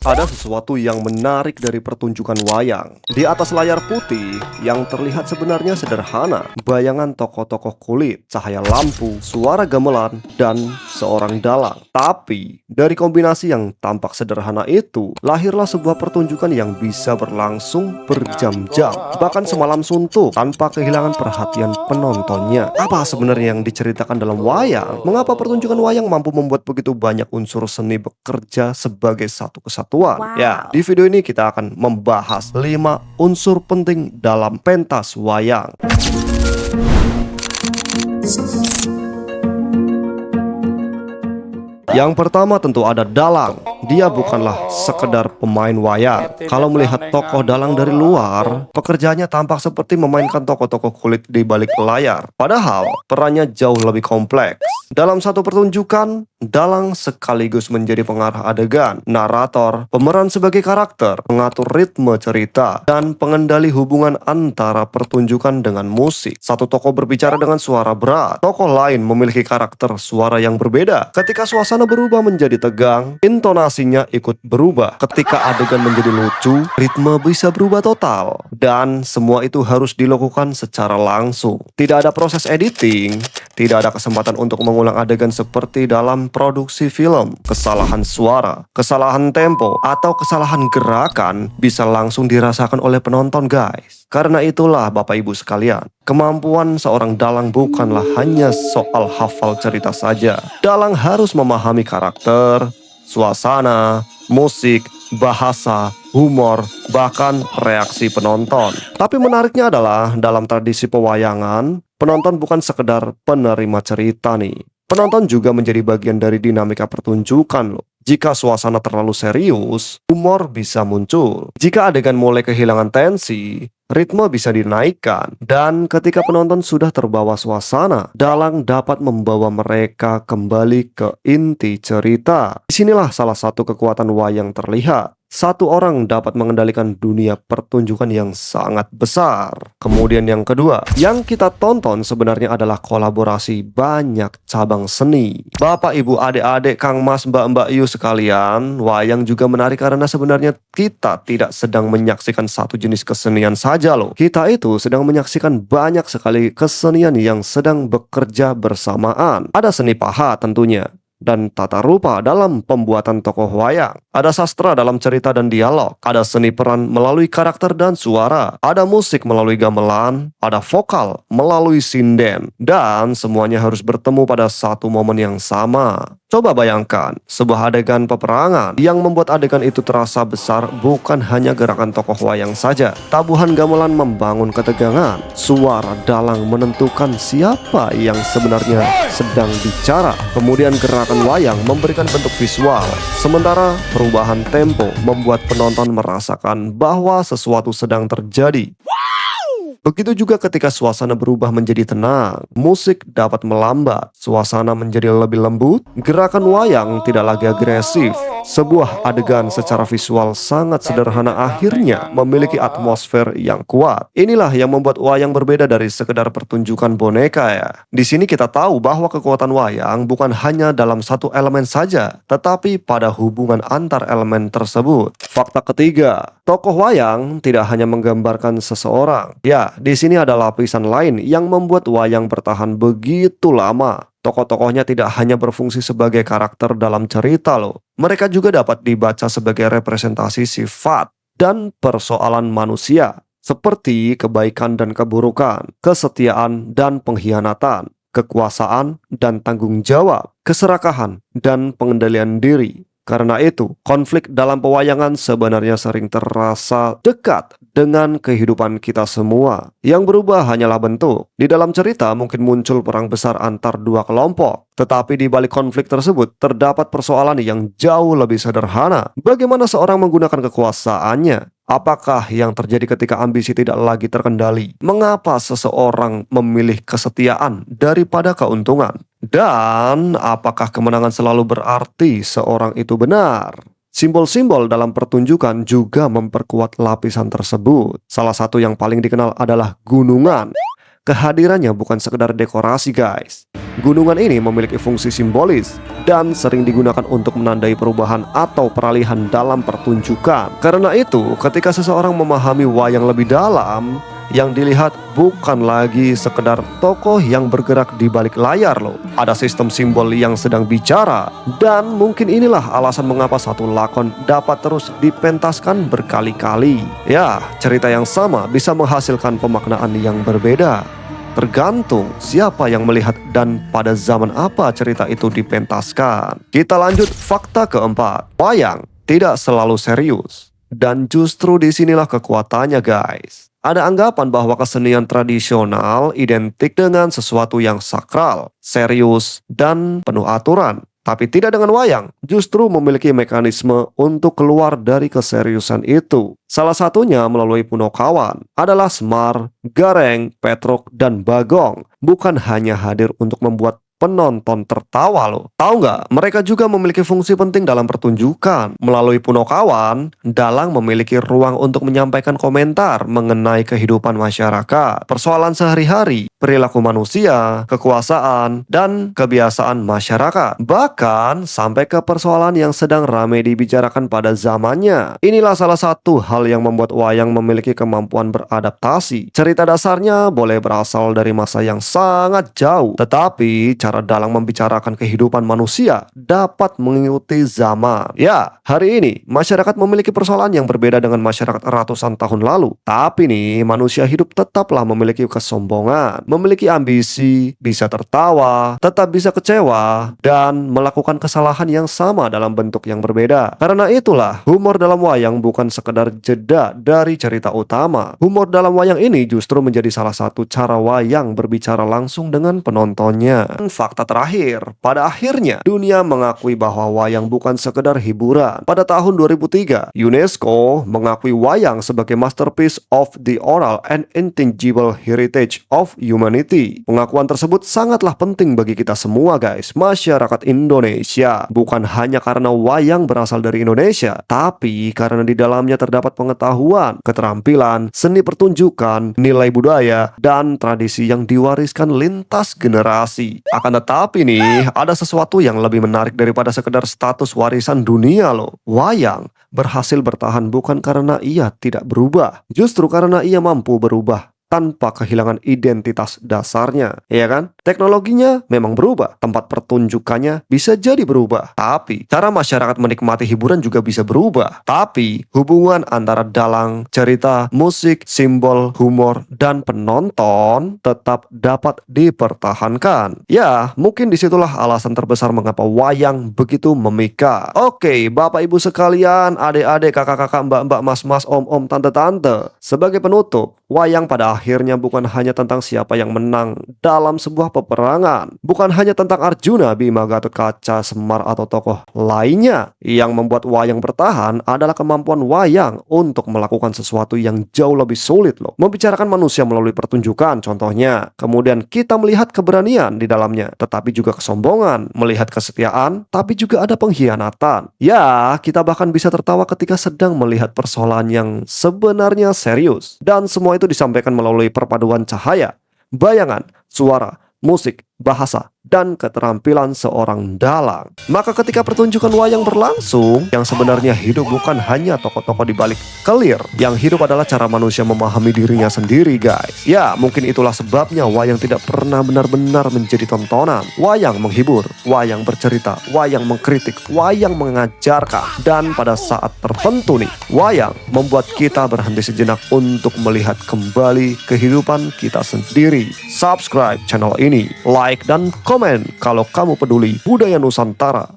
Ada sesuatu yang menarik dari pertunjukan wayang. Di atas layar putih, yang terlihat sebenarnya sederhana, bayangan tokoh-tokoh kulit, cahaya lampu, suara gamelan, dan seorang dalang. Tapi, dari kombinasi yang tampak sederhana itu, lahirlah sebuah pertunjukan yang bisa berlangsung berjam-jam, bahkan semalam suntuk, tanpa kehilangan perhatian penontonnya. Apa sebenarnya yang diceritakan dalam wayang? Mengapa pertunjukan wayang mampu membuat begitu banyak unsur seni bekerja sebagai satu kesatuan? Ya, di Wow. video ini kita akan membahas 5 unsur penting dalam pentas wayang. Yang pertama tentu ada dalang. Dia bukanlah sekedar pemain wayang. Kalau melihat tokoh dalang dari luar, pekerjaannya tampak seperti memainkan tokoh-tokoh kulit di balik layar. Padahal, perannya jauh lebih kompleks. Dalam satu pertunjukan, dalang sekaligus menjadi pengarah adegan, narator, pemeran sebagai karakter, pengatur ritme cerita, dan pengendali hubungan antara pertunjukan dengan musik. Satu tokoh berbicara dengan suara berat, tokoh lain memiliki karakter suara yang berbeda. Ketika suasana berubah menjadi tegang, intonasinya ikut berubah. Ketika adegan menjadi lucu, ritme bisa berubah total. Dan semua itu harus dilakukan secara langsung. Tidak ada proses editing, tidak ada kesempatan untuk mengulang adegan seperti dalam produksi film. Kesalahan suara, kesalahan tempo, atau kesalahan gerakan bisa langsung dirasakan oleh penonton, guys. Karena itulah Bapak Ibu sekalian, kemampuan seorang dalang bukanlah hanya soal hafal cerita saja. Dalang harus memahami karakter, suasana, musik, bahasa, humor, bahkan reaksi penonton. Tapi menariknya adalah dalam tradisi pewayangan, penonton bukan sekedar penerima cerita nih. Penonton juga menjadi bagian dari dinamika pertunjukan loh. Jika suasana terlalu serius, humor bisa muncul. Jika adegan mulai kehilangan tensi, ritme bisa dinaikkan. Dan ketika penonton sudah terbawa suasana, dalang dapat membawa mereka kembali ke inti cerita. Disinilah salah satu kekuatan wayang terlihat. Satu orang dapat mengendalikan dunia pertunjukan yang sangat besar. Kemudian yang kedua, yang kita tonton sebenarnya adalah kolaborasi banyak cabang seni. Bapak, Ibu, adik-adik, Kang Mas, Mbak-mbak Yu sekalian, wayang juga menarik karena sebenarnya kita tidak sedang menyaksikan satu jenis kesenian saja loh. Kita itu sedang menyaksikan banyak sekali kesenian yang sedang bekerja bersamaan. Ada seni pahat tentunya, dan tata rupa dalam pembuatan tokoh wayang. Ada sastra dalam cerita dan dialog. Ada seni peran melalui karakter dan suara. Ada musik melalui gamelan. Ada vokal melalui sinden. Dan semuanya harus bertemu pada satu momen yang sama. Coba bayangkan, sebuah adegan peperangan yang membuat adegan itu terasa besar bukan hanya gerakan tokoh wayang saja. Tabuhan gamelan membangun ketegangan. Suara dalang menentukan siapa yang sebenarnya sedang bicara. Kemudian gerakan wayang memberikan bentuk visual. Sementara perubahan tempo membuat penonton merasakan bahwa sesuatu sedang terjadi. Begitu juga ketika suasana berubah menjadi tenang, musik dapat melambat, suasana menjadi lebih lembut, gerakan wayang tidak lagi agresif. Sebuah adegan secara visual sangat sederhana akhirnya memiliki atmosfer yang kuat. Inilah yang membuat wayang berbeda dari sekedar pertunjukan boneka ya. Di sini kita tahu bahwa kekuatan wayang bukan hanya dalam satu elemen saja, tetapi pada hubungan antar elemen tersebut. Fakta ketiga, tokoh wayang tidak hanya menggambarkan seseorang. Ya, di sini ada lapisan lain yang membuat wayang bertahan begitu lama. Tokoh-tokohnya tidak hanya berfungsi sebagai karakter dalam cerita loh. Mereka juga dapat dibaca sebagai representasi sifat dan persoalan manusia, seperti kebaikan dan keburukan, kesetiaan dan pengkhianatan, kekuasaan dan tanggung jawab, keserakahan dan pengendalian diri. Karena itu, konflik dalam pewayangan sebenarnya sering terasa dekat dengan kehidupan kita semua. Yang berubah hanyalah bentuk. Di dalam cerita mungkin muncul perang besar antar dua kelompok. Tetapi di balik konflik tersebut terdapat persoalan yang jauh lebih sederhana. Bagaimana seorang menggunakan kekuasaannya? Apakah yang terjadi ketika ambisi tidak lagi terkendali? Mengapa seseorang memilih kesetiaan daripada keuntungan? Dan apakah kemenangan selalu berarti seorang itu benar? Simbol-simbol dalam pertunjukan juga memperkuat lapisan tersebut. Salah satu yang paling dikenal adalah gunungan. kehadirannya bukan sekedar dekorasi guys. Gunungan ini memiliki fungsi simbolis dan sering digunakan untuk menandai perubahan atau peralihan dalam pertunjukan. Karena itu, ketika seseorang memahami wayang lebih dalam, yang dilihat bukan lagi sekedar tokoh yang bergerak di balik layar loh. Ada sistem simbol yang sedang bicara, dan mungkin inilah alasan mengapa satu lakon dapat terus dipentaskan berkali-kali. Ya, cerita yang sama bisa menghasilkan pemaknaan yang berbeda. Tergantung siapa yang melihat dan pada zaman apa cerita itu dipentaskan. Kita lanjut fakta keempat. Wayang tidak selalu serius. Dan justru disinilah kekuatannya guys. Ada anggapan bahwa kesenian tradisional identik dengan sesuatu yang sakral, serius, dan penuh aturan. Tapi tidak dengan wayang, justru memiliki mekanisme untuk keluar dari keseriusan itu. Salah satunya melalui Punokawan adalah Semar, Gareng, Petruk, dan Bagong. Bukan hanya hadir untuk membuat penonton tertawa loh. Tahu nggak? Mereka juga memiliki fungsi penting dalam pertunjukan. Melalui Punokawan, dalang memiliki ruang untuk menyampaikan komentar mengenai kehidupan masyarakat, persoalan sehari-hari, perilaku manusia, kekuasaan, dan kebiasaan masyarakat. Bahkan sampai ke persoalan yang sedang ramai dibicarakan pada zamannya. Inilah salah satu hal yang membuat wayang memiliki kemampuan beradaptasi. Cerita dasarnya boleh berasal dari masa yang sangat jauh, tetapi cara dalang membicarakan kehidupan manusia dapat mengikuti zaman. Ya, hari ini masyarakat memiliki persoalan yang berbeda dengan masyarakat ratusan tahun lalu. Tapi nih, manusia hidup tetaplah memiliki kesombongan, memiliki ambisi, bisa tertawa, tetap bisa kecewa, dan melakukan kesalahan yang sama dalam bentuk yang berbeda. Karena itulah, humor dalam wayang bukan sekedar jeda dari cerita utama. Humor dalam wayang ini justru menjadi salah satu cara wayang berbicara langsung dengan penontonnya. Fakta terakhir, pada akhirnya dunia mengakui bahwa wayang bukan sekedar hiburan. Pada tahun 2003, UNESCO mengakui wayang sebagai masterpiece of the oral and intangible heritage of humanity. Pengakuan tersebut sangatlah penting bagi kita semua guys, masyarakat Indonesia. Bukan hanya karena wayang berasal dari Indonesia, tapi karena di dalamnya terdapat pengetahuan, keterampilan, seni pertunjukan, nilai budaya, dan tradisi yang diwariskan lintas generasi. Akan tetapi nih, ada sesuatu yang lebih menarik daripada sekedar status warisan dunia loh. Wayang berhasil bertahan bukan karena ia tidak berubah, justru karena ia mampu berubah tanpa kehilangan identitas dasarnya, ya kan? Teknologinya memang berubah, tempat pertunjukannya bisa jadi berubah, tapi cara masyarakat menikmati hiburan juga bisa berubah. Tapi hubungan antara dalang, cerita, musik, simbol, humor, dan penonton tetap dapat dipertahankan. Ya, mungkin disitulah alasan terbesar mengapa wayang begitu memikat. Oke, Bapak Ibu sekalian, adik-adik, kakak-kakak, mbak-mbak, mas-mas, om-om, tante-tante. Sebagai penutup, wayang pada akhirnya bukan hanya tentang siapa yang menang dalam sebuah peperangan. Bukan hanya tentang Arjuna, Bima, Gatot Kaca, Semar, atau tokoh lainnya. Yang membuat wayang bertahan adalah kemampuan wayang untuk melakukan sesuatu yang jauh lebih sulit loh. Membicarakan manusia melalui pertunjukan contohnya. Kemudian kita melihat keberanian di dalamnya, tetapi juga kesombongan. Melihat kesetiaan, tapi juga ada pengkhianatan. Ya, kita bahkan bisa tertawa ketika sedang melihat persoalan yang sebenarnya serius. Dan semua itu disampaikan melalui perpaduan cahaya, bayangan, suara, musik, bahasa, dan keterampilan seorang dalang. Maka ketika pertunjukan wayang berlangsung, yang sebenarnya hidup bukan hanya tokoh-tokoh di balik kelir. Yang hidup adalah cara manusia memahami dirinya sendiri guys. Ya, mungkin itulah sebabnya wayang tidak pernah benar-benar menjadi tontonan. Wayang menghibur, wayang bercerita, wayang mengkritik, wayang mengajarkan. Dan pada saat tertentu nih, wayang membuat kita berhenti sejenak untuk melihat kembali kehidupan kita sendiri. Subscribe channel ini, like dan komen kalau kamu peduli budaya Nusantara.